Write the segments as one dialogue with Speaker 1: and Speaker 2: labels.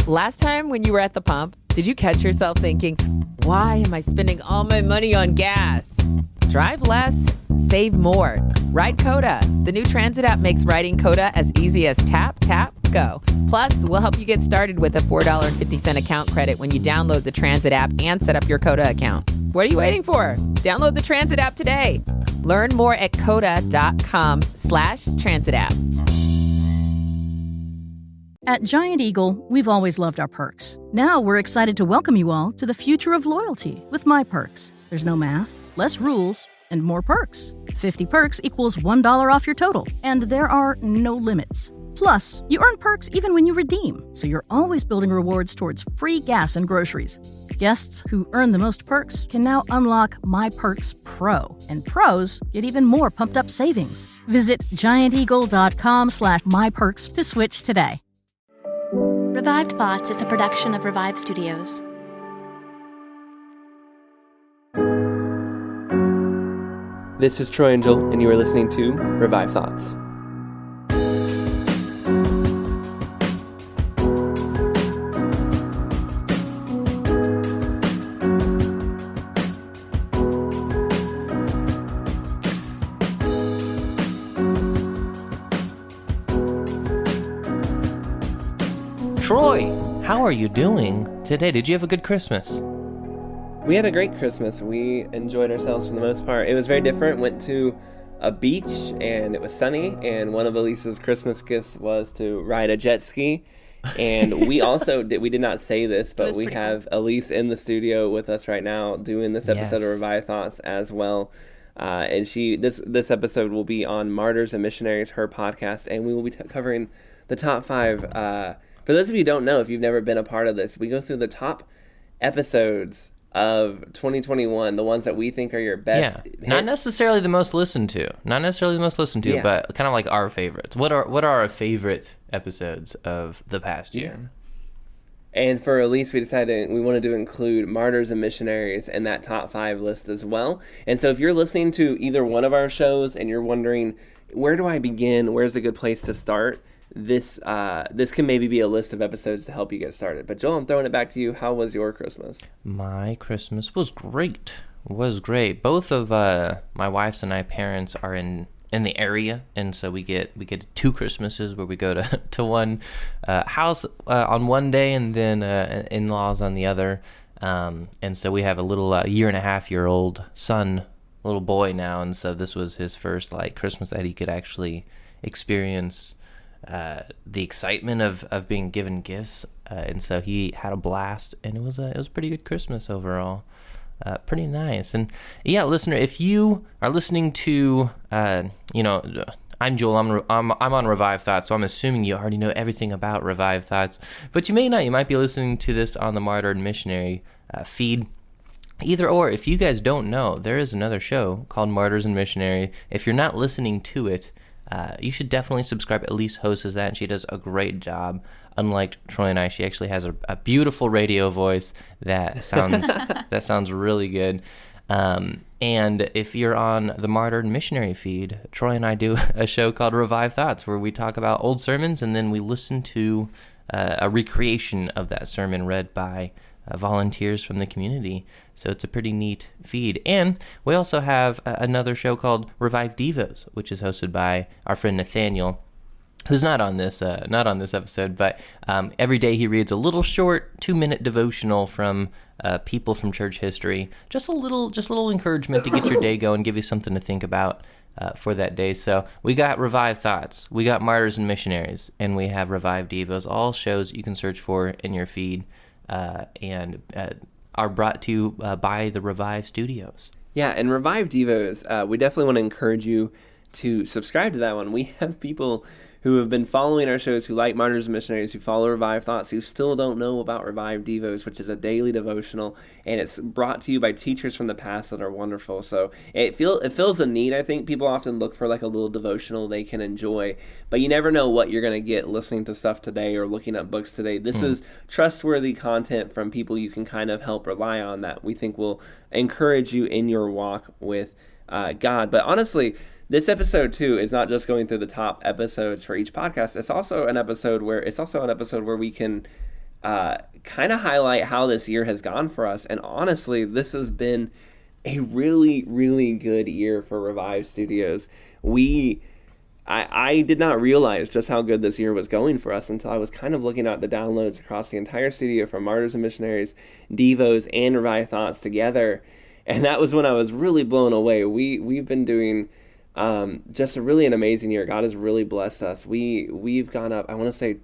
Speaker 1: Last time when you were at the pump, did you catch yourself thinking, why am I spending all my money on gas? Drive less, save more. Ride Coda. The new transit app makes riding Coda as easy as tap, tap, go. Plus, we'll help you get started with a $4.50 account credit when you download the transit app and set up your Coda account. What are you waiting for? Download the transit app today. Learn more at coda.com/transit app.
Speaker 2: At Giant Eagle, we've always loved our perks. Now we're excited to welcome you all to the future of loyalty with My Perks. There's no math, less rules, and more perks. 50 perks equals $1 off your total, and there are no limits. Plus, you earn perks even when you redeem, so you're always building rewards towards free gas and groceries. Guests who earn the most perks can now unlock My Perks Pro, and pros get even more pumped-up savings. Visit gianteagle.com/myperks to switch today.
Speaker 3: Revived Thoughts is a production of Revive Studios.
Speaker 4: This is Troy and Joel, and you are listening to Revive Thoughts.
Speaker 5: Troy, how are you doing today? Did you have a good Christmas?
Speaker 4: We had a great Christmas. We enjoyed ourselves for the most part. It was very different. Went to a beach, and it was sunny, and one of Elise's Christmas gifts was to ride a jet ski. And we also we did not say this, but we have cool. Elise in the studio with us right now doing this episode of Revive Thoughts as well. And this episode will be on Martyrs and Missionaries, her podcast, and we will be covering the top 5. For those of you who don't know, if you've never been a part of this, we go through the top episodes of 2021, the ones that we think are your best hits.
Speaker 5: Not necessarily the most listened to, but kind of like our favorites. What are our favorite episodes of the past year?
Speaker 4: And for Elise, we decided we wanted to include Martyrs and Missionaries in that top 5 list as well. And so if you're listening to either one of our shows and you're wondering, where do I begin? Where's a good place to start? This can maybe be a list of episodes to help you get started. But Joel, I'm throwing it back to you. How was your Christmas?
Speaker 5: My Christmas was great. Both of my wife's and I parents are in the area, and so we get 2 Christmases where we go to one house on one day and then in-laws on the other. And so we have a little 1.5-year-old son, little boy now, and so this was his first Christmas that he could actually experience the excitement of being given gifts, and so he had a blast, and it was a pretty good Christmas overall. Pretty nice. And yeah, listener, if you are listening to I'm Joel, I'm on Revive Thoughts, so I'm assuming you already know everything about Revive Thoughts, but you may not. You might be listening to this on the Martyr and Missionary feed. Either or, if you guys don't know, there is another show called Martyrs and Missionary. If you're not listening to it, you should definitely subscribe. Elise hosts that, and she does a great job. Unlike Troy and I, she actually has a beautiful radio voice that sounds really good. And if you're on the Martyr and Missionary feed, Troy and I do a show called Revive Thoughts, where we talk about old sermons, and then we listen to a recreation of that sermon read by volunteers from the community. So it's a pretty neat feed. And we also have another show called Revive Devos, which is hosted by our friend Nathaniel, who's not on this episode, but every day he reads a little short 2-minute devotional from people from church history. Just a little encouragement to get your day going, give you something to think about for that day. So we got Revive Thoughts, we got Martyrs and Missionaries, and we have Revive Devos, all shows you can search for in your feed, and are brought to you by the Revive Studios.
Speaker 4: Yeah, and Revive Devos, we definitely want to encourage you to subscribe to that one. We have people who have been following our shows, who like Martyrs and Missionaries, who follow Revive Thoughts, who still don't know about Revive Devos, which is a daily devotional, and it's brought to you by teachers from the past that are wonderful. So it fills a need. I think people often look for a little devotional they can enjoy, but you never know what you're going to get listening to stuff today or looking up books today. This is trustworthy content from people you can kind of help rely on that we think will encourage you in your walk with God. But honestly, this episode too is not just going through the top episodes for each podcast. It's also an episode where we can kind of highlight how this year has gone for us. And honestly, this has been a really, really good year for Revive Studios. I did not realize just how good this year was going for us until I was kind of looking at the downloads across the entire studio from Martyrs and Missionaries, Devos, and Revive Thoughts together. And that was when I was really blown away. We've been doing just really an amazing year. God has really blessed us. We've gone up, I want to say,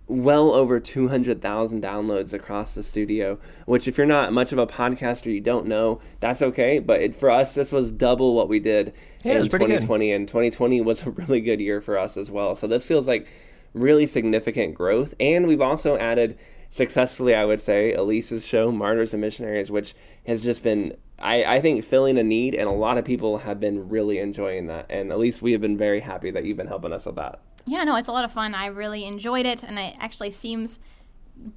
Speaker 4: well over 200,000 downloads across the studio, which if you're not much of a podcaster, you don't know, that's okay. But for us, this was double what we did in 2020. And 2020 was a really good year for us as well. So this feels like really significant growth. And we've also added successfully, I would say, Elise's show, Martyrs and Missionaries, which has just been, I think, filling a need. And a lot of people have been really enjoying that. And Elise, we have been very happy that you've been helping us with that.
Speaker 6: Yeah, no, it's a lot of fun. I really enjoyed it, and it actually seems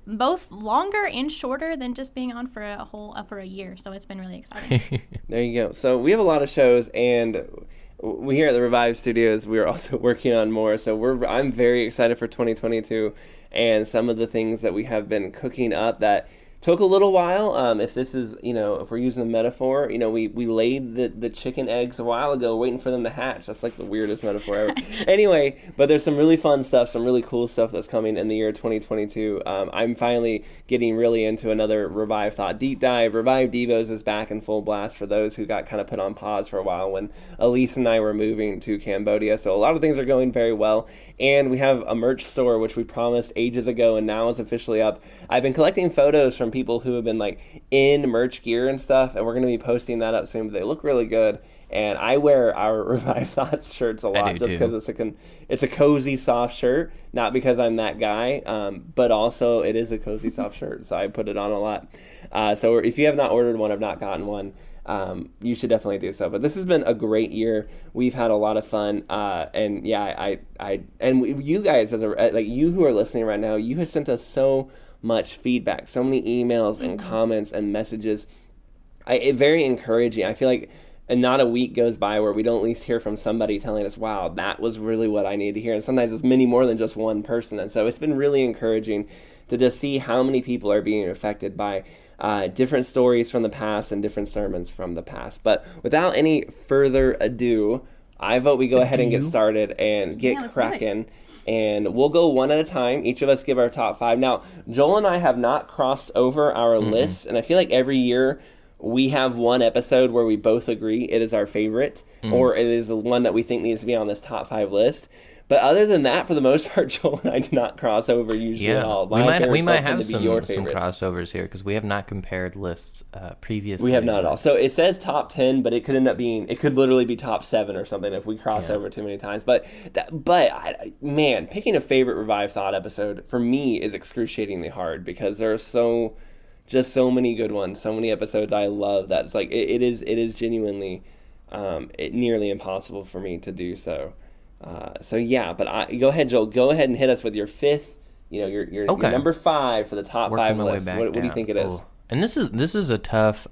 Speaker 6: both longer and shorter than just being on for a year. So it's been really exciting.
Speaker 4: There you go. So we have a lot of shows, and we here at the Revive Studios, we are also working on more. So I'm very excited for 2022 and some of the things that we have been cooking up that took a little while. If this is, if we're using the metaphor, we laid the chicken eggs a while ago waiting for them to hatch. That's like the weirdest metaphor ever. Anyway, but there's some really fun stuff, some really cool stuff that's coming in the year 2022. I'm finally getting really into another Revive Thought deep dive. Revive Devos is back in full blast for those who got kind of put on pause for a while when Elise and I were moving to Cambodia. So a lot of things are going very well. And we have a merch store, which we promised ages ago, and now is officially up. I've been collecting photos from people who have been like in merch gear and stuff, and we're going to be posting that up soon. But they look really good, and I wear our Revive Thoughts shirts a lot just because it's a cozy, soft shirt. Not because I'm that guy, but also it is a cozy, soft shirt, so I put it on a lot. So if you have not ordered one, have not gotten one, you should definitely do so. But this has been a great year. We've had a lot of fun, and yeah, you guys you who are listening right now, you have sent us so much feedback, so many emails and comments and messages. It's very encouraging. I feel like not a week goes by where we don't at least hear from somebody telling us, wow, that was really what I need to hear. And sometimes it's many more than just one person. And so it's been really encouraging to just see how many people are being affected by different stories from the past and different sermons from the past. But without any further ado, I vote we go ahead and get started and get cracking. And we'll go one at a time. Each of us give our top 5. Now, Joel and I have not crossed over our lists, and I feel like every year we have one episode where we both agree it is our favorite, or it is the one that we think needs to be on this top 5 list. But other than that, for the most part, Joel and I do not cross over usually at all.
Speaker 5: We might have some crossovers here because we have not compared lists previously.
Speaker 4: We have not at all. So it says top 10, but it could end up being, it could literally be top 7 or something if we cross over too many times. But picking a favorite Revive Thought episode for me is excruciatingly hard because there are so many good ones, so many episodes I love that it's like it is genuinely nearly impossible for me to do so. Go ahead, Joel. Go ahead and hit us with your 5th. Your number 5 for the top 5 list. What do you think it is?
Speaker 5: And this is a tough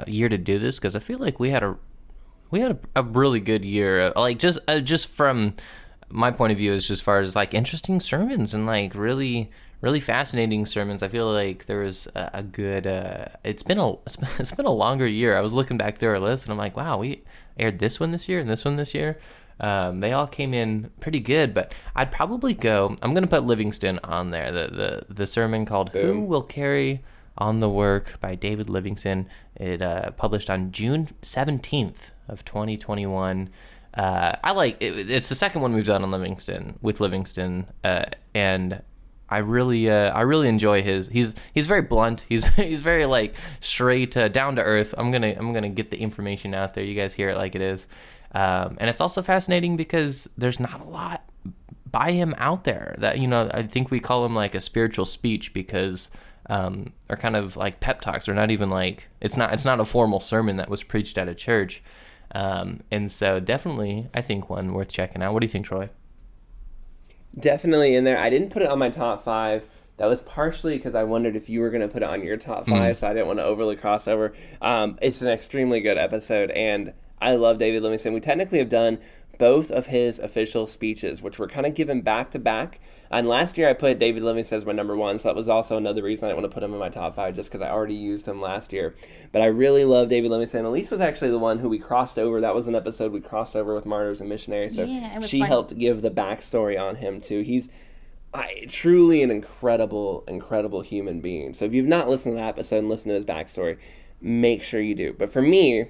Speaker 5: year to do this because I feel like we had a really good year. Like just from my point of view, as far as like interesting sermons and like really fascinating sermons. I feel like there was a good. It's been a longer year. I was looking back through our list and I'm like, wow, we aired this one this year and this one this year. They all came in pretty good, but I'd probably go. I'm gonna put Livingston on there. The sermon called "Who Will Carry on the Work" by David Livingston. It published on June 17th of 2021. I like it. It's the second one we've done on Livingston, and I really enjoy his. He's very blunt. He's very like straight, down to earth. I'm gonna get the information out there. You guys hear it like it is. And it's also fascinating because there's not a lot by him out there that, I think we call him like a spiritual speech because, or kind of like pep talks. They're not even like, it's not a formal sermon that was preached at a church. And so definitely, I think one worth checking out. What do you think, Troy?
Speaker 4: Definitely in there. I didn't put it on my top 5. That was partially because I wondered if you were going to put it on your top 5, so I didn't want to overly cross over. It's an extremely good episode, and I love David Livingston. We technically have done both of his official speeches, which were kind of given back to back. And last year I put David Livingstone as my number one, so that was also another reason I didn't want to put him in my top 5, just because I already used him last year. But I really love David Livingstone. Elise was actually the one who we crossed over. That was an episode we crossed over with Martyrs and Missionaries, so she helped give the backstory on him too. He's truly an incredible human being. So if you've not listened to that episode and listened to his backstory, make sure you do. But for me,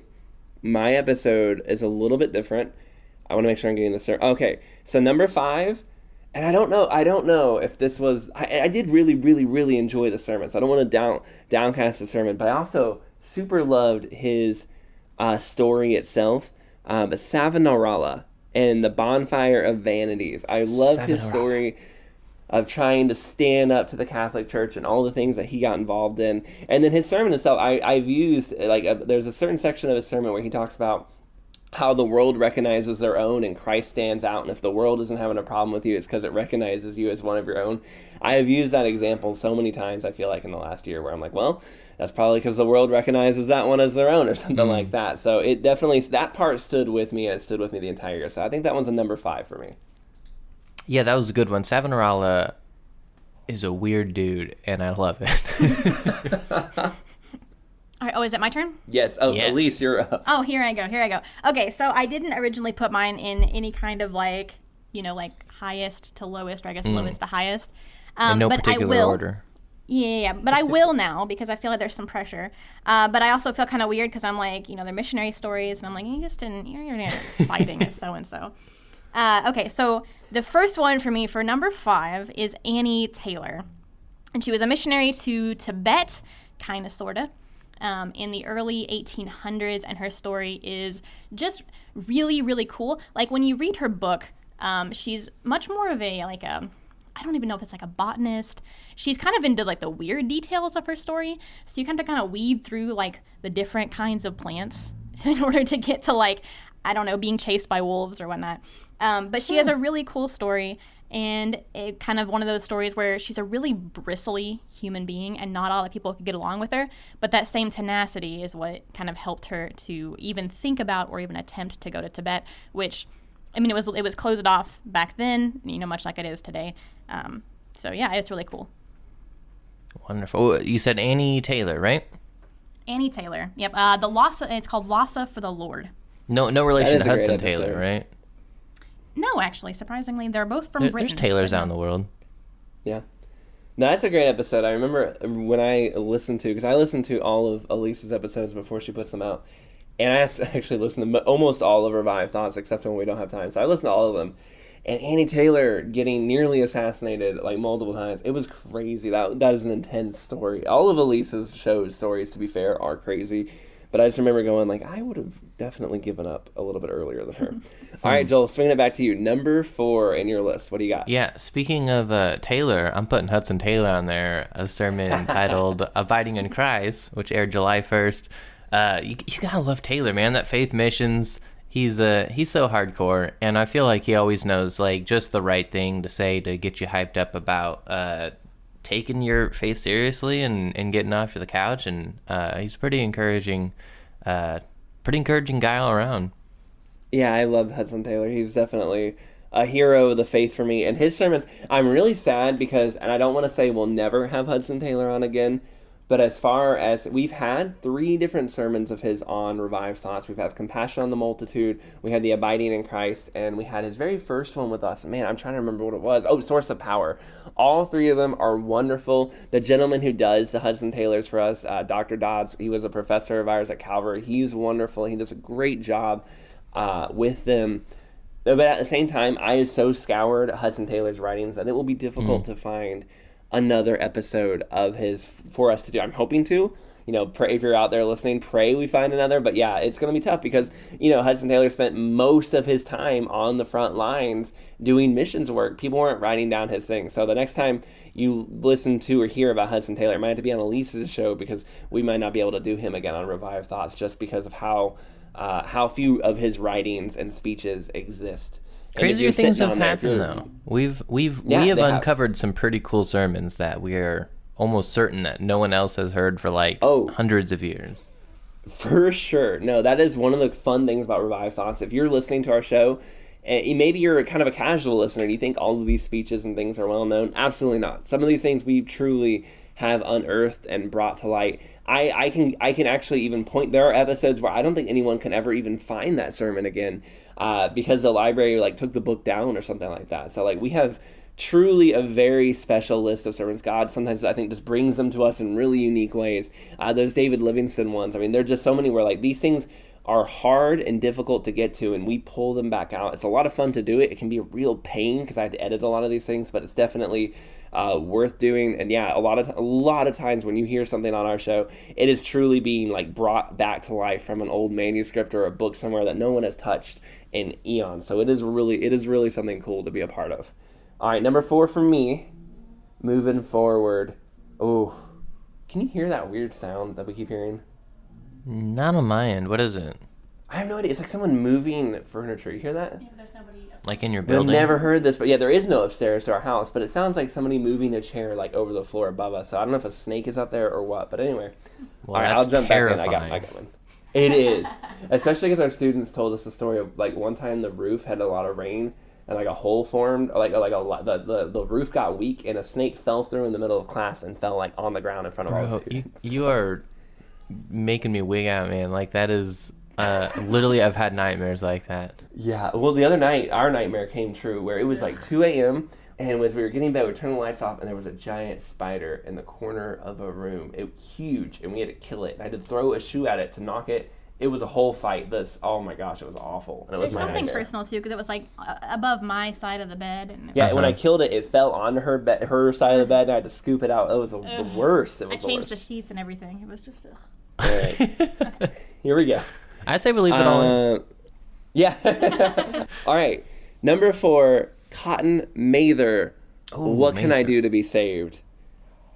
Speaker 4: my episode is a little bit different. I want to make sure I'm getting this. Okay, so number 5, and I don't know if this was. I did really enjoy the sermon. So I don't want to downcast the sermon, but I also super loved his story itself. Savonarola and the Bonfire of Vanities. I loved his story of trying to stand up to the Catholic Church and all the things that he got involved in. And then his sermon itself, I've used, there's a certain section of his sermon where he talks about how the world recognizes their own and Christ stands out, and if the world isn't having a problem with you, it's because it recognizes you as one of your own. I have used that example so many times, I feel like, in the last year, where I'm like, well, that's probably because the world recognizes that one as their own or something like that. So it definitely, that part stood with me, and it stood with me the entire year. So I think that one's a number 5 for me.
Speaker 5: Yeah, that was a good one. Savonarola is a weird dude, and I love it.
Speaker 6: All right, is it my turn?
Speaker 4: Yes. Oh, yes. Elise, you're up.
Speaker 6: Oh, here I go. Okay, so I didn't originally put mine in any kind of like highest to lowest, or I guess lowest to highest.
Speaker 5: In no
Speaker 6: but
Speaker 5: particular order.
Speaker 6: Yeah, but I will now because I feel like there's some pressure. But I also feel kind of weird because I'm like, they're missionary stories, and I'm like, you're not citing as so-and-so. Okay, so the first one for me for number 5 is Annie Taylor. And she was a missionary to Tibet, kind of, sort of, in the early 1800s, and her story is just really cool. Like, when you read her book, she's much more of I don't even know if it's like a botanist. She's kind of into like the weird details of her story. So you kind of weed through like the different kinds of plants in order to get to like, I don't know, being chased by wolves or whatnot. But she has a really cool story, and it kind of one of those stories where she's a really bristly human being and not a lot of people could get along with her. But that same tenacity is what kind of helped her to even think about or even attempt to go to Tibet, which, I mean, it was closed off back then, much like it is today. So yeah, it's really cool.
Speaker 5: Wonderful. You said Annie Taylor, right?
Speaker 6: Annie Taylor. Yep. The Lhasa, it's called Lhasa for the Lord.
Speaker 5: No relation to Hudson Taylor, right?
Speaker 6: No, actually, surprisingly, they're both from Britain.
Speaker 5: There's Taylors out in the world.
Speaker 4: Yeah. No, that's a great episode. I remember when I listened to all of Elise's episodes before she puts them out. And I actually listened to almost all of Revived Thoughts, except when we don't have time. So I listened to all of them. And Annie Taylor getting nearly assassinated like multiple times. It was crazy. That is an intense story. All of Elise's stories, to be fair, are crazy. But I just remember going like, I would have definitely given up a little bit earlier than her. All right, Joel, swinging it back to you. Number 4 in your list. What do you got?
Speaker 5: Yeah, speaking of Taylor, I'm putting Hudson Taylor on there. A sermon titled Abiding in Christ, which aired July 1st. You gotta love Taylor, man. That faith missions, he's so hardcore, and I feel like he always knows like just the right thing to say to get you hyped up about taking your faith seriously and getting off the couch, and he's pretty encouraging guy all around.
Speaker 4: Yeah, I love Hudson Taylor. He's definitely a hero of the faith for me, and his sermons, I'm really sad because, and I don't want to say we'll never have Hudson Taylor on again, but as far as we've had 3 different sermons of his on Revived Thoughts. We've had Compassion on the Multitude, we had the Abiding in Christ, and we had his very first one with us. Man, I'm trying to remember what it was. Oh, Source of Power. All 3 of them are wonderful. The gentleman who does the Hudson Taylors for us, Dr. Dodds, he was a professor of ours at Calvary. He's wonderful. He does a great job with them. But at the same time, I have so scoured Hudson Taylor's writings that it will be difficult to find another episode of his for us to do. I'm hoping to, pray if you're out there listening, pray we find another. But yeah, it's going to be tough because, Hudson Taylor spent most of his time on the front lines doing missions work. People weren't writing down his things. So the next time you listen to or hear about Hudson Taylor, it might have to be on Elise's show because we might not be able to do him again on Revived Thoughts just because of how few of his writings and speeches exist.
Speaker 5: Crazier things have happened though. We have uncovered some pretty cool sermons that we are almost certain that no one else has heard for hundreds of years.
Speaker 4: For sure. No, that is one of the fun things about Revived Thoughts. If you're listening to our show maybe you're kind of a casual listener. Do you think all of these speeches and things are well known? Absolutely not. Some of these things we truly have unearthed and brought to light. I can actually even point, there are episodes where I don't think anyone can ever even find that sermon again, because the library like took the book down or something like that. So like we have truly a very special list of sermons. God sometimes I think just brings them to us in really unique ways. Those David Livingston ones, I mean, there are just so many where like these things are hard and difficult to get to, and we pull them back out. It's a lot of fun to do it. It can be a real pain because I have to edit a lot of these things, but it's definitely worth doing. And yeah, a lot of times when you hear something on our show, it is truly being like brought back to life from an old manuscript or a book somewhere that no one has touched in eons. So it is really something cool to be a part of. All right, number 4 for me, moving forward. Oh, can you hear that weird sound that we keep hearing?
Speaker 5: Not on my end. What is it?
Speaker 4: I have no idea. It's like someone moving furniture. You hear that?
Speaker 6: Yeah, there's nobody upstairs.
Speaker 5: Like in your
Speaker 4: I've
Speaker 5: building?
Speaker 4: never heard this, but yeah, there is no upstairs to our house, but it sounds like somebody moving a chair like over the floor above us. So I don't know if a snake is up there or what, but anyway.
Speaker 5: Well,
Speaker 4: all right,
Speaker 5: that's
Speaker 4: I'll jump
Speaker 5: terrifying.
Speaker 4: back in. I got one. It is. Especially because our students told us the story of like one time the roof had a lot of rain and like a hole formed, the roof got weak and a snake fell through in the middle of class and fell like on the ground in front of all the students.
Speaker 5: You are making me wig out, man. Like that is literally I've had nightmares like that.
Speaker 4: Yeah, well, the other night our nightmare came true where it was like 2 a.m. and as we were getting in bed, we turned the lights off and there was a giant spider in the corner of a room. It was huge and we had to kill it. I had to throw a shoe at it to knock it. It was a whole fight. Oh my gosh, it was awful. And it was
Speaker 6: There's something personal too, because it was like above my side of the bed. And
Speaker 4: yeah, when I killed it, it fell on her side of the bed, and I had to scoop it out. It was the worst. It was
Speaker 6: I changed the sheets and everything. It was just.
Speaker 4: All right. Here we go.
Speaker 5: I say we leave it all in.
Speaker 4: Yeah. All right. Number 4, Cotton Mather.
Speaker 5: Ooh,
Speaker 4: what can I
Speaker 5: Mather.
Speaker 4: do to be saved?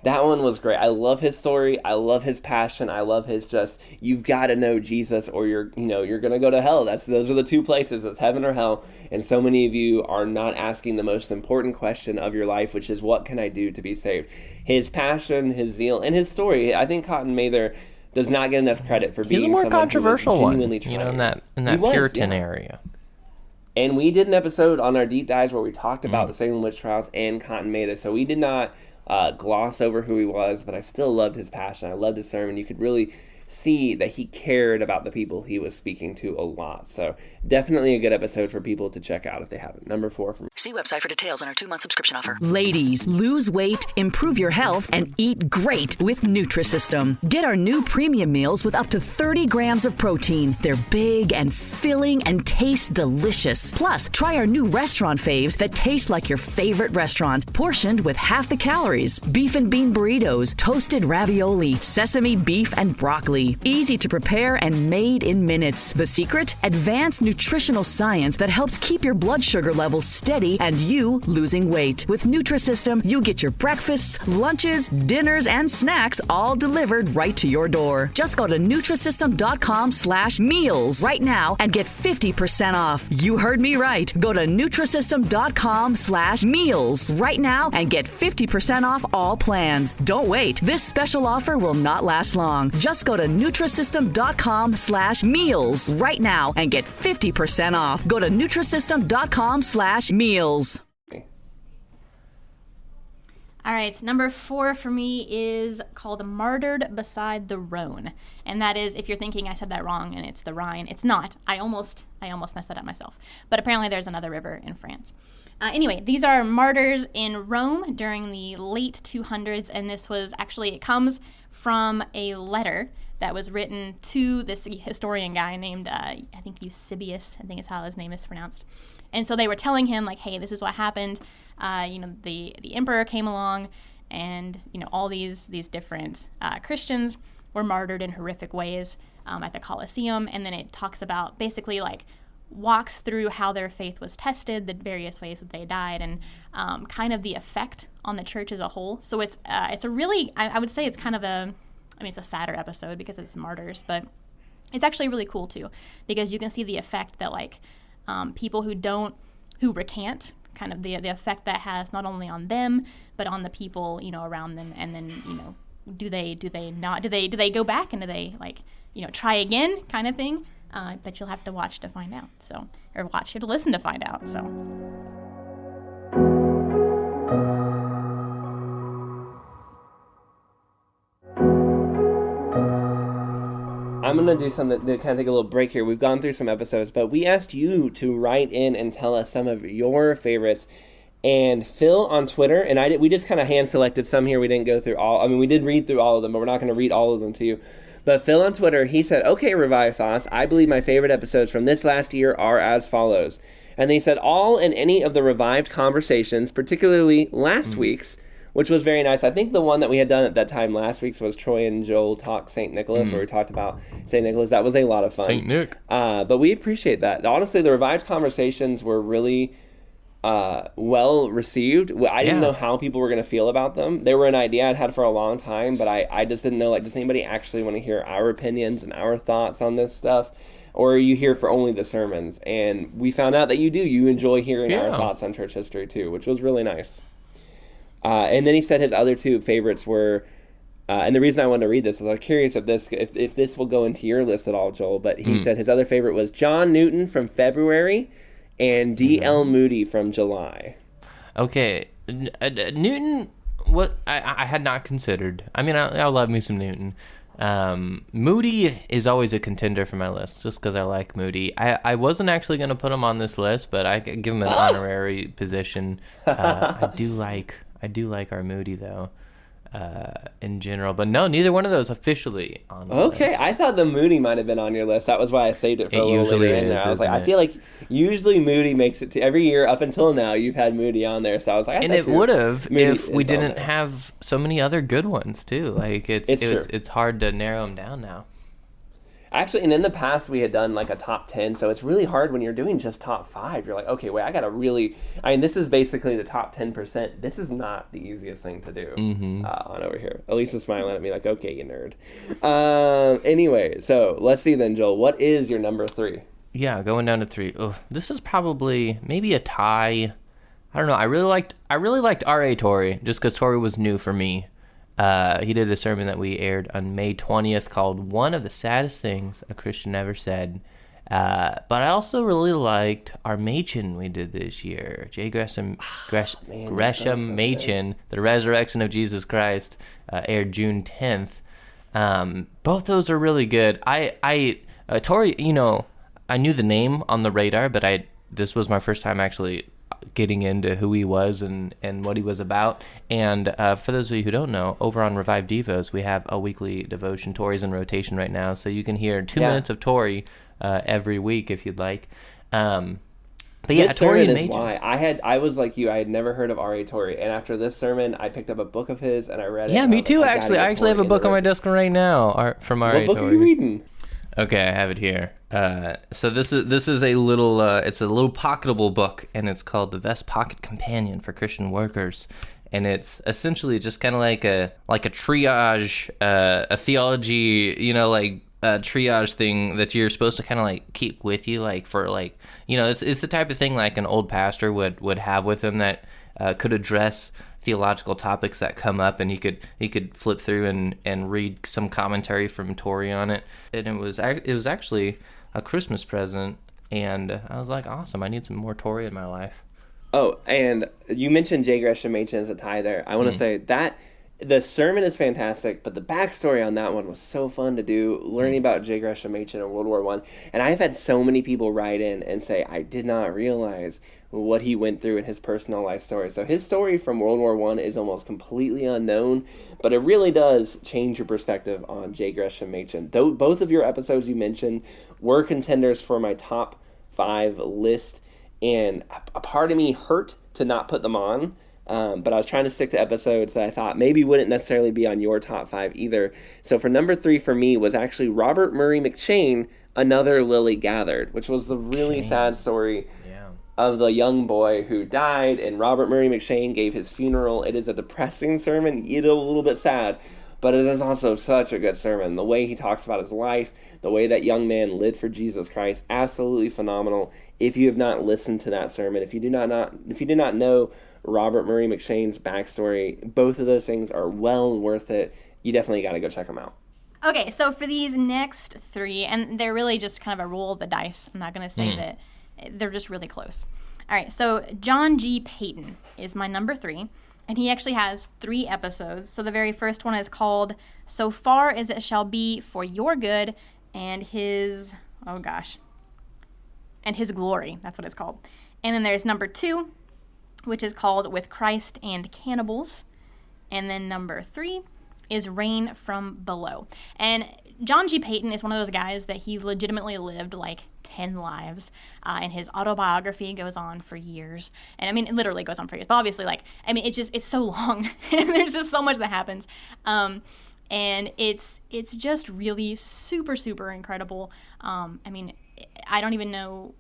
Speaker 4: That one was great. I love his story. I love his passion. I love his just, you've got to know Jesus or you're going to go to hell. Those are the 2 places. It's heaven or hell. And so many of you are not asking the most important question of your life, which is what can I do to be saved? His passion, his zeal, and his story. I think Cotton Mather does not get enough credit for being
Speaker 5: He's a more
Speaker 4: someone
Speaker 5: controversial
Speaker 4: who was
Speaker 5: one,
Speaker 4: genuinely trying.
Speaker 5: in that
Speaker 4: was,
Speaker 5: Puritan
Speaker 4: yeah.
Speaker 5: area.
Speaker 4: And we did an episode on our deep dives where we talked about the Salem witch trials and Cotton Mather. So we did not gloss over who he was, but I still loved his passion. I loved his sermon. You could really see that he cared about the people he was speaking to a lot. So definitely a good episode for people to check out if they haven't. Number 4 for me.
Speaker 7: See website for details on our 2-month subscription offer.
Speaker 8: Ladies, lose weight, improve your health, and eat great with Nutrisystem. Get our new premium meals with up to 30 grams of protein. They're big and filling and taste delicious. Plus, try our new restaurant faves that taste like your favorite restaurant, portioned with half the calories. Beef and bean burritos, toasted ravioli, sesame beef and broccoli. Easy to prepare and made in minutes. The secret? Advanced nutritional science that helps keep your blood sugar levels steady and you losing weight. With Nutrisystem, you get your breakfasts, lunches, dinners, and snacks all delivered right to your door. Just go to Nutrisystem.com/meals right now and get 50% off. You heard me right. Go to Nutrisystem.com/meals right now and get 50% off all plans. Don't wait. This special offer will not last long. Just go to Nutrisystem.com/meals right now and get 50% off. Go to Nutrisystem.com/meals.
Speaker 6: All right, number 4 for me is called Martyred Beside the Rhone. And that is, if you're thinking I said that wrong and it's the Rhine, it's not. I almost messed that up myself. But apparently there's another river in France. Anyway, these are martyrs in Rome during the late 200s, and this was actually, it comes from a letter that was written to this historian guy named, I think Eusebius, I think is how his name is pronounced. And so they were telling him, like, hey, this is what happened. The emperor came along, and, all these different Christians were martyred in horrific ways at the Colosseum. And then it talks about basically, like, walks through how their faith was tested, the various ways that they died, and kind of the effect on the church as a whole. So it's a really, I would say it's kind of it's a sadder episode because it's martyrs, but it's actually really cool too, because you can see the effect that people who recant, kind of the effect that has not only on them but on the people around them, and then do they go back and do they try again, kind of thing. that you'll have to watch to find out. So, or watch, you have to listen to find out. So.
Speaker 4: I'm going to do something to kind of take a little break here. We've gone through some episodes, but we asked you to write in and tell us some of your favorites. And Phil on Twitter, and we just kind of hand-selected some here. We didn't go through all. I mean, we did read through all of them, but we're not going to read all of them to you. But Phil on Twitter, he said, okay, Revive Thoughts, I believe my favorite episodes from this last year are as follows. And they said all and any of the revived conversations, particularly last week's, which was very nice. I think the one that we had done at that time last week's was Troy and Joel Talk St. Nicholas, where we talked about St. Nicholas. That was a lot of fun.
Speaker 5: St. Nick.
Speaker 4: But we appreciate that. Honestly, the revived conversations were really well received. I didn't know how people were going to feel about them. They were an idea I'd had for a long time, but I just didn't know, like, does anybody actually want to hear our opinions and our thoughts on this stuff? Or are you here for only the sermons? And we found out that you do. You enjoy hearing our thoughts on church history, too, which was really nice. And then he said his other two favorites were, and the reason I wanted to read this is I'm curious if this will go into your list at all, Joel, but he said his other favorite was John Newton from February and D.L. Moody from July.
Speaker 5: Okay. Newton, what I had not considered. I mean, I love me some Newton. Moody is always a contender for my list, just because I like Moody. I wasn't actually going to put him on this list, but I could give him an honorary position. I do like our Moody, though, in general. But no, neither one of those officially on the list.
Speaker 4: I thought the Moody might have been on your list. That was why I saved it for a little later in there. I was like, I feel like usually Moody makes it to every year up until now. You've had Moody on there, so I was like,
Speaker 5: and it would have if we didn't have so many other good ones too. Like it's hard to narrow them down now.
Speaker 4: Actually, and in the past we had done like a top 10, so it's really hard when you're doing just top 5. You're like, okay, wait, this is basically the top 10%. This is not the easiest thing to do on over here. Elise is smiling at me like, okay, you nerd. Anyway, so let's see then, Joel. What is your number 3?
Speaker 5: Yeah, going down to 3. Ugh, this is probably maybe a tie. I don't know. I really liked R.A. Torrey, just because Torrey was new for me. He did a sermon that we aired on May 20th called One of the Saddest Things a Christian Ever Said. But I also really liked our Machen we did this year. J. Gresham Machen, The Resurrection of Jesus Christ, aired June 10th. Both those are really good. Torrey, I knew the name on the radar, but this was my first time actually getting into who he was and what he was about. And for those of you who don't know, over on Revive Devos, we have a weekly devotion. Torrey's in rotation right now, so you can hear 2 minutes of Torrey every week if you'd like. But yeah,
Speaker 4: this
Speaker 5: Torrey
Speaker 4: sermon
Speaker 5: and
Speaker 4: is
Speaker 5: Machen.
Speaker 4: why I was like you. I had never heard of R.A. Torrey, and after this sermon, I picked up a book of his and I read it.
Speaker 5: Yeah, me too. Actually, I actually have a book on my desk right now from R.A. Torrey.
Speaker 4: What book are you reading?
Speaker 5: Okay, I have it here. So this is a little it's a little pocketable book, and it's called The Vest Pocket Companion for Christian Workers, and it's essentially just kind of like a triage, a theology, like a triage thing that you're supposed to kind of like keep with you, like for like it's the type of thing like an old pastor would have with him that could address theological topics that come up, and he could flip through and read some commentary from Torrey on it. And it was actually a Christmas present, and I was like, awesome, I need some more Torrey in my life.
Speaker 4: Oh, and you mentioned J. Gresham Machen as a tie there. I want to say that the sermon is fantastic, but the backstory on that one was so fun to do, learning about J. Gresham Machen in World War I. And I've had so many people write in and say, I did not realize what he went through in his personal life story. So his story from World War I is almost completely unknown, but it really does change your perspective on J. Gresham Machen. Though both of your episodes you mentioned were contenders for my top 5 list, and a part of me hurt to not put them on. But I was trying to stick to episodes that I thought maybe wouldn't necessarily be on your top 5 either. So for number 3 for me was actually Robert Murray McCheyne, Another Lily Gathered, which was the really sad story of the young boy who died, and Robert Murray McCheyne gave his funeral. It is a depressing sermon, a little bit sad, but it is also such a good sermon. The way he talks about his life, the way that young man lived for Jesus Christ, absolutely phenomenal. If you have not listened to that sermon, if you do not know Robert Murray McCheyne's backstory, both of those things are well worth it. You definitely got to go check them out.
Speaker 6: Okay, so for these next 3, and they're really just kind of a roll of the dice. I'm not going to say that they're just really close. All right, so John G. Payton is my number 3, and he actually has 3 episodes. So the very first one is called So Far As It Shall Be for Your Good and His, and His Glory. That's what it's called. And then there's number 2, which is called With Christ and Cannibals. And then number 3 is Rain from Below. And John G. Payton is one of those guys that he legitimately lived like 10 lives, and his autobiography goes on for years. And I mean, it literally goes on for years, but obviously, like, I mean, it's so long, and there's just so much that happens. And it's just really super, super incredible. I mean, I don't even know,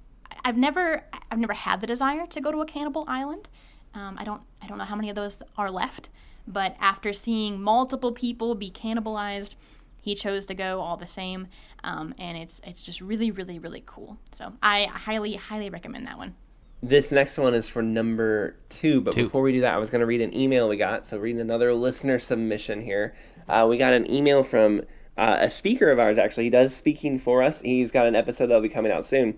Speaker 6: I've never had the desire to go to a cannibal island. I don't know how many of those are left. But after seeing multiple people be cannibalized, he chose to go all the same, and it's just really, really, really cool. So I highly, highly recommend that one.
Speaker 4: This next one is for number 2, but before we do that, I was going to read an email we got. So reading another listener submission here. We got an email from a speaker of ours, actually. He does speaking for us. He's got an episode that'll be coming out soon.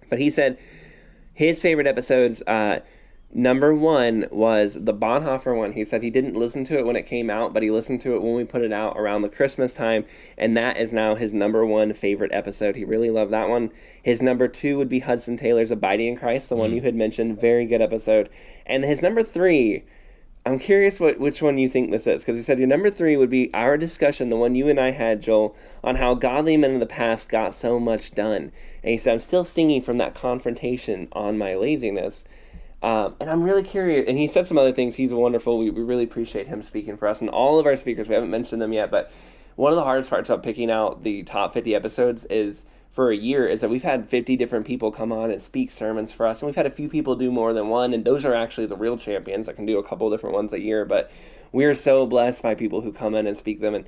Speaker 4: But he said his favorite episodes, number 1 was the Bonhoeffer one. He said he didn't listen to it when it came out, but he listened to it when we put it out around the Christmas time, and that is now his number 1 favorite episode. He really loved that one. His number 2 would be Hudson Taylor's Abiding in Christ, the one you had mentioned. Very good episode. And his number 3, I'm curious which one you think this is, because he said your number 3 would be our discussion, the one you and I had, Joel, on how godly men of the past got so much done. And he said, I'm still stinging from that confrontation on my laziness. And I'm really curious, and he said some other things. He's wonderful. We really appreciate him speaking for us. And all of our speakers, we haven't mentioned them yet, but one of the hardest parts about picking out the top 50 episodes is for a year is that we've had 50 different people come on and speak sermons for us. And we've had a few people do more than one, and those are actually the real champions that can do a couple different ones a year. But we are so blessed by people who come in and speak them and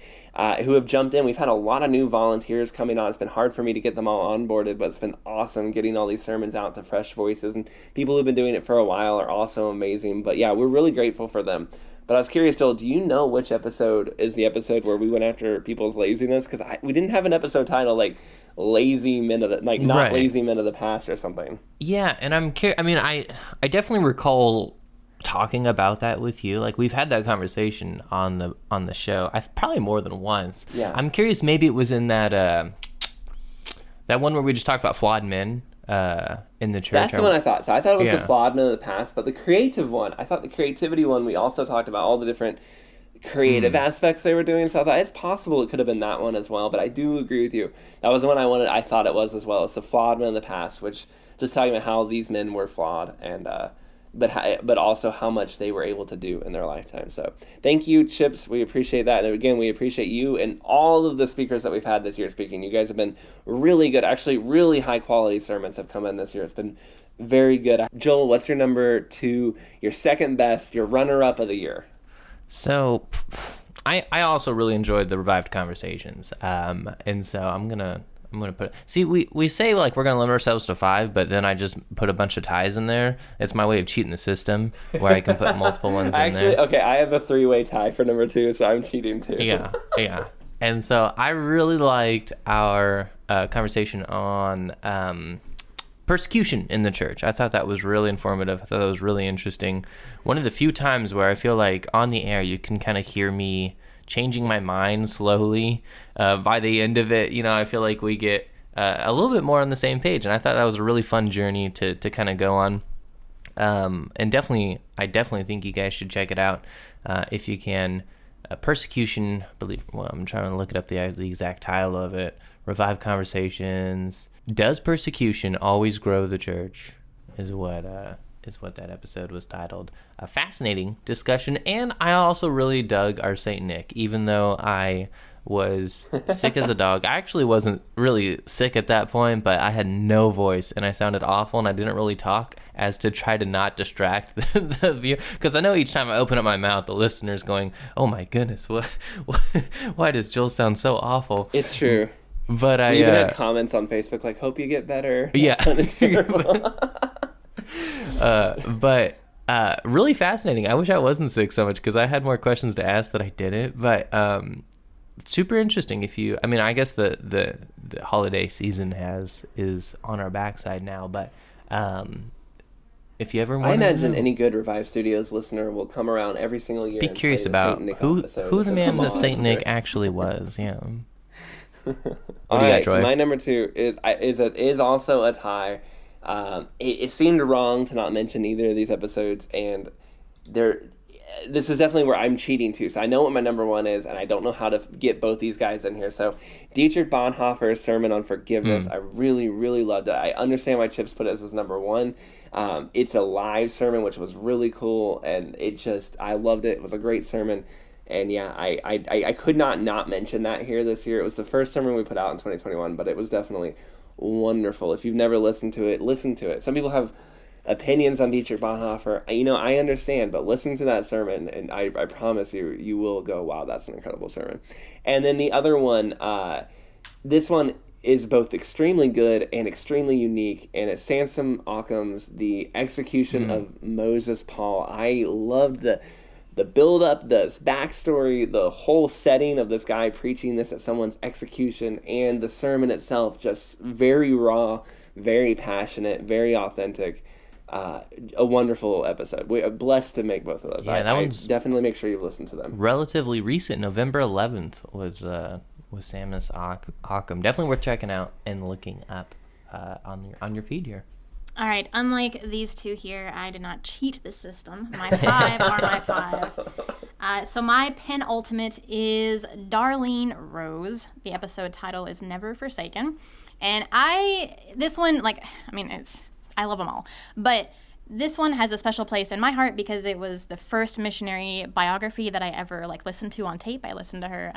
Speaker 4: who have jumped in. We've had a lot of new volunteers coming on. It's been hard for me to get them all onboarded, but it's been awesome getting all these sermons out to fresh voices. And people who've been doing it for a while are also amazing. But yeah, we're really grateful for them. But I was curious, Joel, do you know which episode is the episode where we went after people's laziness? Because we didn't have an episode title like lazy men of the, like not right. Lazy men of the past or something.
Speaker 5: Yeah, and I'm curious. I mean, I definitely recall talking about that with you. Like, we've had that conversation on the show. Probably more than once.
Speaker 4: Yeah.
Speaker 5: I'm curious. Maybe it was in that one where we just talked about flawed men in the church.
Speaker 4: That's the one I thought. So I thought it was the flawed men of the past, but the creative one. I thought the creativity one. We also talked about all the different creative aspects they were doing. So I thought it's possible it could have been that one as well. But I do agree with you. That was the one I thought it was as well. It's the flawed men of the past, which just talking about how these men were flawed and. But also how much they were able to do in their lifetime. So thank you, Chips. We appreciate that. And again, we appreciate you and all of the speakers that we've had this year speaking. You guys have been really good. Actually, really high-quality sermons have come in this year. It's been very good. Joel, what's your number 2, your second best, your runner-up of the year?
Speaker 5: So I also really enjoyed the Revived Conversations. And so I'm going to put it. See, we say like we're gonna limit ourselves to 5, but then I just put a bunch of ties in there. It's my way of cheating the system, where I can put multiple ones in there.
Speaker 4: Okay, I have a 3-way tie for number 2, so I'm cheating too.
Speaker 5: Yeah. And so I really liked our conversation on persecution in the church. I thought that was really informative. I thought that was really interesting. One of the few times where I feel like on the air you can kind of hear me changing my mind slowly. By the end of it, I feel like we get a little bit more on the same page, and I thought that was a really fun journey to kind of go on. And I definitely think you guys should check it out if you can. Persecution, I'm trying to look it up the exact title of it. Revive Conversations. Does persecution always grow the church? Is what that episode was titled. A fascinating discussion, and I also really dug our Saint Nick, even though I was sick as a dog. I actually wasn't really sick at that point, but I had no voice, and I sounded awful, and I didn't really talk as to try to not distract the viewer, because I know each time I open up my mouth, the listener's going, oh my goodness, why does Joel sound so awful?
Speaker 4: It's true.
Speaker 5: But
Speaker 4: we even had comments on Facebook like, hope you get better.
Speaker 5: Yeah. But really fascinating. I wish I wasn't sick so much because I had more questions to ask that I didn't. But super interesting. I guess the holiday season is on our backside now, but if you ever want,
Speaker 4: I imagine any good Revive Studios listener will come around every single year.
Speaker 5: Be curious about who the man of Saint Nick actually was. Yeah.
Speaker 4: All right, so my number 2 is also a tie. It seemed wrong to not mention either of these episodes, and this is definitely where I'm cheating too. So I know what my number 1 is, and I don't know how to get both these guys in here. So Dietrich Bonhoeffer's sermon on forgiveness, I really, really loved it. I understand why Chips put it as number 1. It's a live sermon, which was really cool, and I loved it. It was a great sermon. And yeah, I could not mention that here this year. It was the first sermon we put out in 2021, but it was definitely wonderful. If you've never listened to it, listen to it. Some people have opinions on Dietrich Bonhoeffer. I understand, but listen to that sermon, and I promise you will go, wow, that's an incredible sermon. And then the other one, this one is both extremely good and extremely unique, and it's Samson Occam's The Execution of Moses Paul. I loved the build-up, the backstory, the whole setting of this guy preaching this at someone's execution, and the sermon itself, just very raw, very passionate, very authentic. A wonderful episode. We are blessed to make both of those.
Speaker 5: Yeah, that one's
Speaker 4: definitely make sure you listen to them.
Speaker 5: Relatively recent. November 11th was Samson Occam. Definitely worth checking out and looking up on your feed here.
Speaker 6: All right, unlike these two here, I did not cheat the system. My 5 are my 5. So my penultimate is Darlene Rose. The episode title is Never Forsaken. And I love them all. But this one has a special place in my heart because it was the first missionary biography that I ever listened to on tape. I listened to her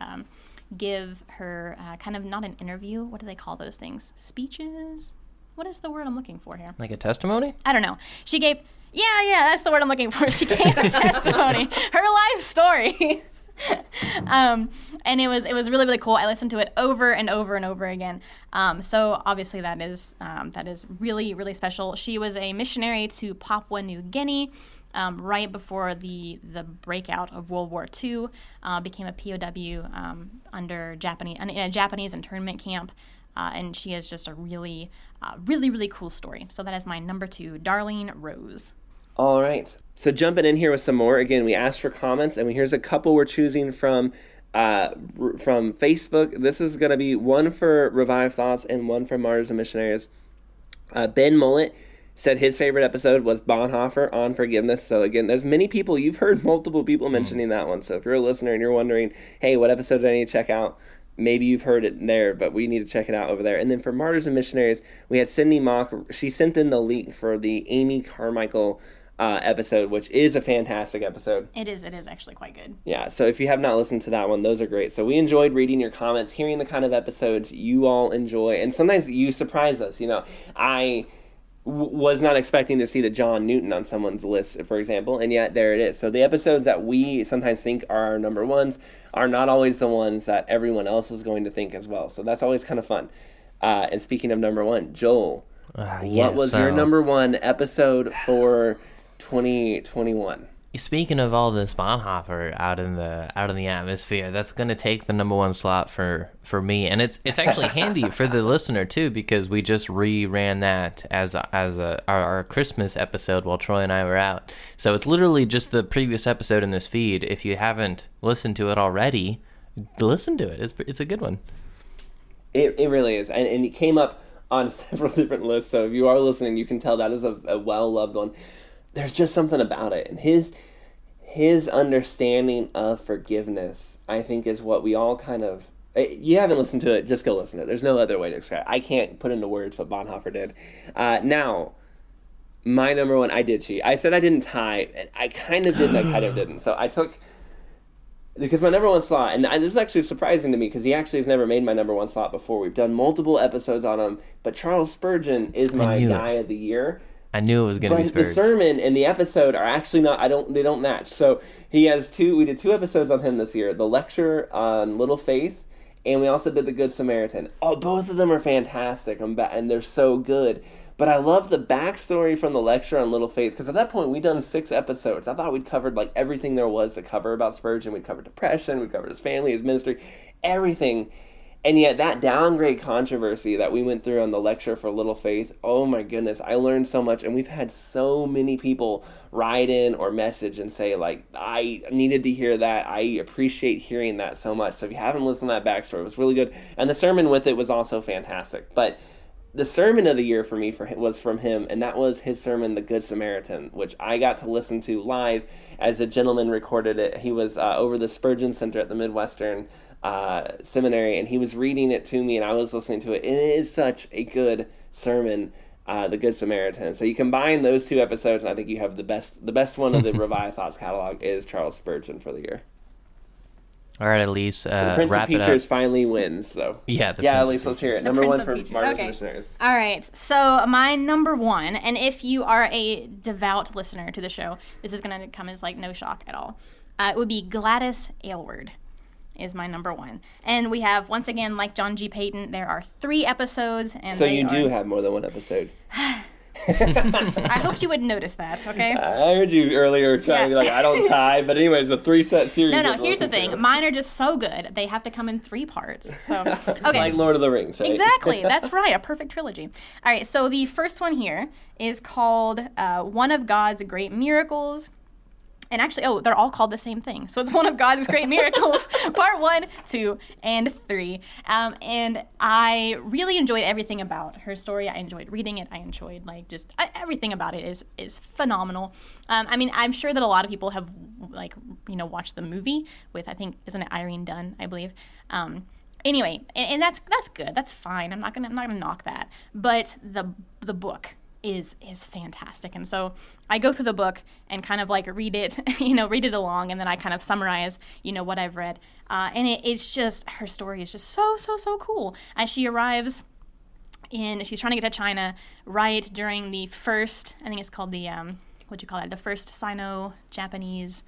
Speaker 6: give her kind of not an interview. What do they call those things? Speeches? What is the word I'm looking for here?
Speaker 5: Like a testimony?
Speaker 6: I don't know. She gave, that's the word I'm looking for. She gave a testimony, her life story. And it was really, really cool. I listened to it over and over and over again. So obviously that is really, really special. She was a missionary to Papua New Guinea right before the breakout of World War II. Became a POW in a Japanese internment camp. And she has just a really, really cool story. So that is my number 2, Darlene Rose.
Speaker 4: All right. So jumping in here with some more. Again, we asked for comments, and here's a couple we're choosing from Facebook. This is going to be one for Revive Thoughts and one for Martyrs and Missionaries. Ben Mullet said his favorite episode was Bonhoeffer on forgiveness. So again, there's many people, you've heard multiple people mentioning that one. So if you're a listener and you're wondering, hey, what episode do I need to check out? Maybe you've heard it there, but we need to check it out over there. And then for Martyrs and Missionaries, we had Cindy Mock. She sent in the link for the Amy Carmichael episode, which is a fantastic episode.
Speaker 6: It is actually quite good.
Speaker 4: Yeah, so if you have not listened to that one, those are great. So we enjoyed reading your comments, hearing the kind of episodes you all enjoy, and sometimes you surprise us. I was not expecting to see the John Newton on someone's list, for example, and yet there it is. So the episodes that we sometimes think are our number ones are not always the ones that everyone else is going to think as well. So that's always kind of fun. And speaking of number one, Joel, what was your number 1 episode for 2021?
Speaker 5: Speaking of all this Bonhoeffer out in the atmosphere, that's going to take the number 1 slot for me, and it's actually handy for the listener too, because we just reran that as our Christmas episode while Troy and I were out. So it's literally just the previous episode in this feed. If you haven't listened to it already, listen to it. It's a good one.
Speaker 4: It really is, and it came up on several different lists. So if you are listening, you can tell that is a well-loved one. There's just something about it, and his understanding of forgiveness, I think, is what we all kind of. You haven't listened to it, just go listen to it. There's no other way to describe it. I can't put into words what Bonhoeffer did. Now, my number 1, I did cheat. I said I didn't tie, and I kind of did, and I kind of didn't. So I took, because my number 1 slot, and this is actually surprising to me because he actually has never made my number 1 slot before. We've done multiple episodes on him, but Charles Spurgeon is my guy of the year.
Speaker 5: I knew it was going to be Spurgeon.
Speaker 4: But the sermon and the episode are actually not, they don't match. So he has we did 2 episodes on him this year, the lecture on Little Faith, and we also did the Good Samaritan. Oh, both of them are fantastic, and they're so good. But I love the backstory from the lecture on Little Faith, because at that point we'd done 6 episodes. I thought we'd covered like everything there was to cover about Spurgeon. We'd covered depression, we'd covered his family, his ministry, everything. And yet that downgrade controversy that we went through on the lecture for Little Faith, oh my goodness, I learned so much. And we've had so many people write in or message and say, like, I needed to hear that. I appreciate hearing that so much. So if you haven't listened to that backstory, it was really good. And the sermon with it was also fantastic. But the sermon of the year for me was from him, and that was his sermon, The Good Samaritan, which I got to listen to live as a gentleman recorded it. He was over the Spurgeon Center at the Midwestern Seminary, and he was reading it to me, and I was listening to it. And it is such a good sermon, The Good Samaritan. So you combine those 2 episodes, and I think you have the best one of the Revive Thoughts catalog is Charles Spurgeon for the year.
Speaker 5: All right, Elise,
Speaker 4: so the Prince of Peaches finally wins. So
Speaker 5: yeah,
Speaker 4: Elise, let's hear it. Number 1 for Martyrs and
Speaker 6: Okay.
Speaker 4: Missionaries.
Speaker 6: All right, so my number 1, and if you are a devout listener to the show, this is going to come as like no shock at all. It would be Gladys Aylward is my number 1. And we have, once again, like John G. Payton, there are 3 episodes. And
Speaker 4: so you do have more than 1 episode.
Speaker 6: I hoped you would notice that, okay?
Speaker 4: I heard you earlier trying to be like, I don't tie. But anyways, a 3-set series.
Speaker 6: No, here's the thing. Mine are just so good. They have to come in 3 parts. So, okay.
Speaker 4: Like Lord of the Rings, right?
Speaker 6: Exactly. That's right. A perfect trilogy. All right. So the first one here is called One of God's Great Miracles. And actually, they're all called the same thing. So it's One of God's Great Miracles, part 1, 2, and 3. And I really enjoyed everything about her story. I enjoyed reading it. I enjoyed just everything about it is phenomenal. I mean, I'm sure that a lot of people have watched the movie with, I think, isn't it Irene Dunn, I believe. Anyway, and that's good. That's fine. I'm not gonna knock that. But the book is fantastic. And so I go through the book and kind of read it, read it along, and then I kind of summarize, what I've read. And it's just, her story is just so cool. As she arrives she's trying to get to China right during the first, I think it's called the, the first Sino-Japanese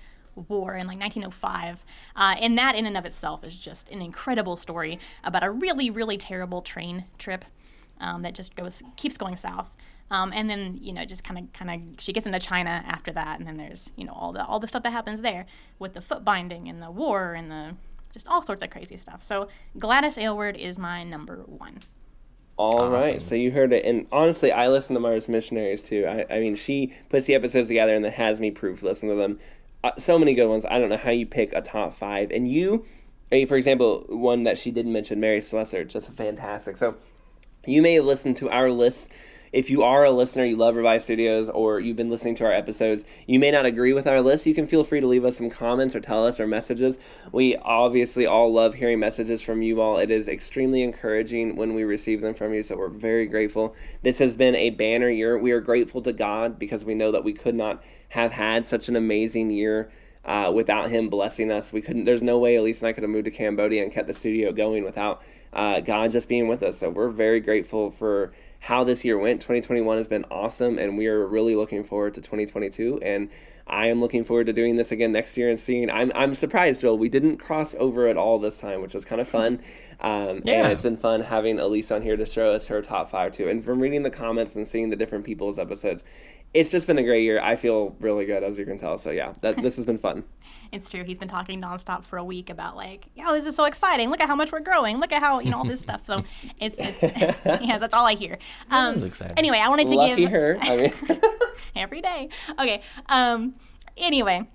Speaker 6: War in 1905. And that in and of itself is just an incredible story about a really, really terrible train trip that just keeps going south. And then, just kind of, she gets into China after that, and then there's, all the stuff that happens there with the foot binding and the war and just all sorts of crazy stuff. So Gladys Aylward is my number 1.
Speaker 4: All right, so you heard it, and honestly, I listen to Martyrs and Missionaries too. I mean, she puts the episodes together and then has me proof listen to them. So many good ones. I don't know how you pick a top 5. And you, for example, one that she didn't mention, Mary Slessor, just fantastic. So you may listen to our lists. If you are a listener, you love Revive Studios, or you've been listening to our episodes, you may not agree with our list. You can feel free to leave us some comments or tell us our messages. We obviously all love hearing messages from you all. It is extremely encouraging when we receive them from you, so we're very grateful. This has been a banner year. We are grateful to God because we know that we could not have had such an amazing year without Him blessing us. There's no way Elise and I could have moved to Cambodia and kept the studio going without God just being with us. So we're very grateful for how this year went. 2021 has been awesome, and we are really looking forward to 2022. And I am looking forward to doing this again next year and seeing. I'm surprised, Joel, we didn't cross over at all this time, which was kind of fun. And it's been fun having Elise on here to show us her top 5 too. And from reading the comments and seeing the different people's episodes, it's just been a great year. I feel really good, as you can tell. So yeah, this has been fun.
Speaker 6: It's true. He's been talking nonstop for a week about this is so exciting. Look at how much we're growing. Look at how, all this stuff. So it's yes, that's all I hear. Anyway, I wanted to
Speaker 4: Lucky
Speaker 6: give
Speaker 4: her. I mean,
Speaker 6: every day. Okay. Anyway,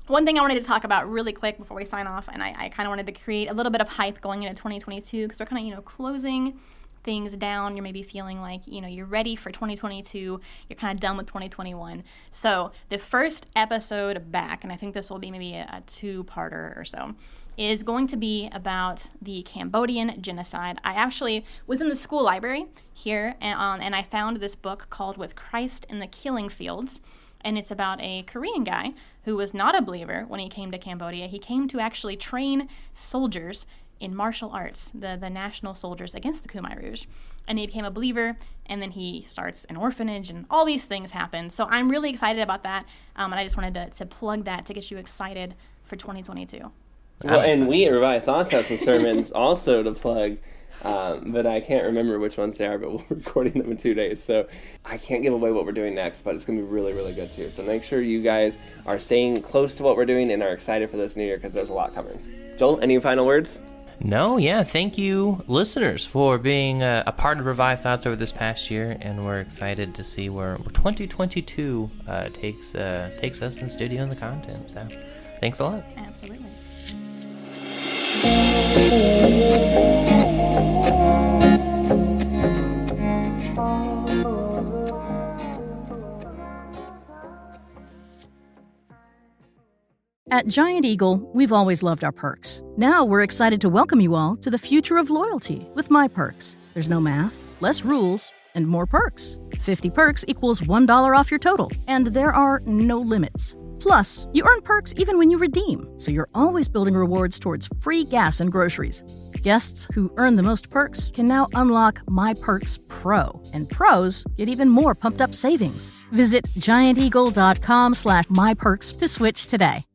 Speaker 6: one thing I wanted to talk about really quick before we sign off, and I kind of wanted to create a little bit of hype going into 2022 because we're kind of, closing things down. You're maybe feeling like, you're ready for 2022. You're kind of done with 2021. So the first episode back, and I think this will be maybe a 2-parter or so, is going to be about the Cambodian genocide. I actually was in the school library here, and I found this book called With Christ in the Killing Fields. And it's about a Korean guy who was not a believer when he came to Cambodia. He came to actually train soldiers in martial arts, the national soldiers against the Khmer Rouge. And he became a believer, and then he starts an orphanage, and all these things happen. So I'm really excited about that, and I just wanted to plug that to get you excited for 2022.
Speaker 4: Well, and we at Revive Thoughts have some sermons also to plug. but I can't remember which ones they are, but we're recording them in 2 days. So I can't give away what we're doing next, but it's going to be really, really good too. So make sure you guys are staying close to what we're doing and are excited for this new year because there's a lot coming. Joel, any final words?
Speaker 5: No, yeah, thank you, listeners, for being a part of Revive Thoughts over this past year, and we're excited to see where 2022 takes us in studio and the content. So, thanks a lot.
Speaker 6: Absolutely.
Speaker 2: At Giant Eagle, we've always loved our perks. Now we're excited to welcome you all to the future of loyalty with My Perks. There's no math, less rules, and more perks. 50 perks equals $1 off your total, and there are no limits. Plus, you earn perks even when you redeem, so you're always building rewards towards free gas and groceries. Guests who earn the most perks can now unlock My Perks Pro, and pros get even more pumped up savings. Visit gianteagle.com/myperks to switch today.